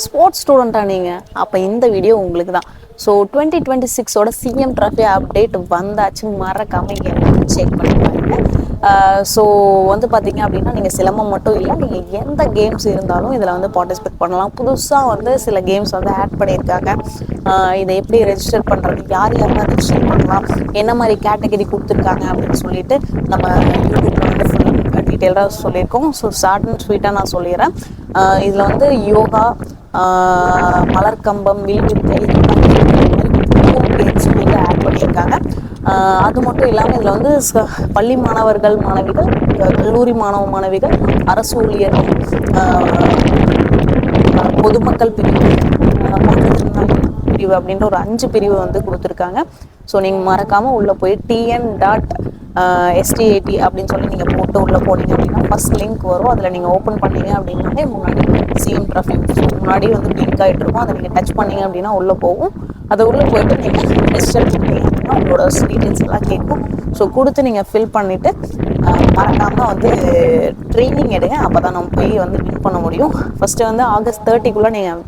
Sports ஸ்டூடெண்ட்டாக நீங்கள், அப்போ இந்த வீடியோ உங்களுக்கு தான். ஸோ 2026ஓட சிஎம் ட்ராஃபி அப்டேட் வந்தாச்சு, மறக்காமல் எல்லாரும் செக் பண்ணி பாருங்கள். ஸோ வந்து பார்த்தீங்க அப்படின்னா நீங்கள் சிலம்பம் மட்டும் இல்லை, நீங்கள் எந்த கேம்ஸ் இருந்தாலும் இதில் வந்து பார்ட்டிசிபேட் பண்ணலாம். புதுசாக வந்து சில கேம்ஸ் வந்து ஆட் பண்ணியிருக்காங்க. இதை எப்படி ரெஜிஸ்டர் பண்ணுறது, யார் யாரெல்லாம் ரெஜிஸ்டர் பண்ணலாம், என்ன மாதிரி கேட்டகரி கொடுத்துருக்காங்க அப்படின்னு சொல்லிட்டு நம்ம யூடியூப்ல வந்து ஃபுல்லாக டீட்டெயிலாக சொல்லியிருக்கோம். ஸோ ஷார்ட் அண்ட் ஸ்வீட்டாக நான் சொல்லிடுறேன். இதில் வந்து யோகா, மலர்கம்பம், வில்வித்தை கேம்ஸ் வந்து ஆட் பண்ணியிருக்காங்க. அது மட்டும் இல்லாமல் இதில் வந்து பள்ளி மாணவர்கள் மாணவிகள், கல்லூரி மாணவிகள், அரசு ஊழியர்கள், பொதுமக்கள் பிரிவு, பிரிவு அப்படின்ற ஒரு 5 பிரிவு வந்து கொடுத்துருக்காங்க. ஸோ நீங்கள் மறக்காமல் உள்ளே போய் TN.STAT அப்படின்னு சொல்லி நீங்கள் போட்டு உள்ளே போனீங்க அப்படின்னா ஃபர்ஸ்ட் லிங்க் வரும். அதில் நீங்கள் ஓப்பன் பண்ணீங்க அப்படின்னாலே முன்னாடி சிஎம் ட்ராஃபி முன்னாடி வந்து பிளிங்க் ஆகிட்டு இருக்கும். அதை நீங்கள் டச் பண்ணீங்க அப்படின்னா உள்ளே போகும். அதை உள்ளே போயிட்டு நீங்கள் ரெஜிஸ்டர் பண்ணீங்க அப்படின்னா உங்களோட டீட்டெயில்ஸ் எல்லாம் கேட்கும். ஸோ கொடுத்து நீங்கள் ஃபில் பண்ணிவிட்டு மறக்காமல் வந்து ட்ரைனிங் எடுங்க. அப்போ தான் நம்ம போய் வந்து வின் பண்ண முடியும். ஃபஸ்ட்டு வந்து August 30க்குள்ளே நீங்கள்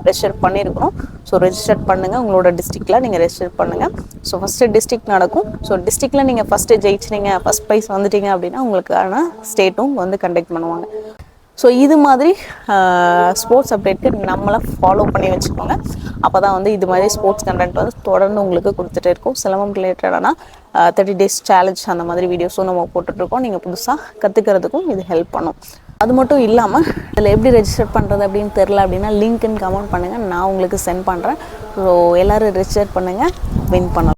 ரெஜிஸ்டர் பண்ணியிருக்கணும். ஸோ ரெஜிஸ்டர் பண்ணுங்கள். உங்களோட டிஸ்ட்ரிக்டில் நீங்கள் ரெஜிஸ்டர் பண்ணுங்கள். ஸோ ஃபஸ்ட்டு டிஸ்ட்ரிக்ட் நடக்கும். ஸோ டிஸ்ட்ரிக்டில் நீங்கள் ஃபஸ்ட்டு ஜெயிச்சிங்க, ஃபஸ்ட் ப்ரைஸ் வந்துட்டீங்க அப்படின்னா உங்களுக்கான ஸ்டேட்டும் வந்து கண்டக்ட் பண்ணுவாங்க. ஸோ இது மாதிரி ஸ்போர்ட்ஸ் அப்டேட்க்கு நம்மளை ஃபாலோ பண்ணி வச்சுக்கோங்க. அப்போ தான் வந்து இது மாதிரி ஸ்போர்ட்ஸ் கண்டென்ட் வந்து தொடர்ந்து உங்களுக்கு கொடுத்துட்டே இருக்கும். சிலம்பம் ரிலேட்டடான 30 days சேலஞ்ச் அந்த மாதிரி வீடியோஸும் நம்ம போட்டுட்ருக்கோம். நீங்கள் புதுசாக கற்றுக்கிறதுக்கும் இது ஹெல்ப் பண்ணும். அது மட்டும் இல்லாமல் இதில் எப்படி ரெஜிஸ்டர் பண்ணுறது அப்படின்னு தெரில அப்படின்னா லிங்க்னு கமெண்ட் பண்ணுங்கள், நான் உங்களுக்கு சென்ட் பண்ணுறேன். ஸோ எல்லோரும் ரெஜிஸ்டர் பண்ணுங்கள், வின் பண்ணலாம்.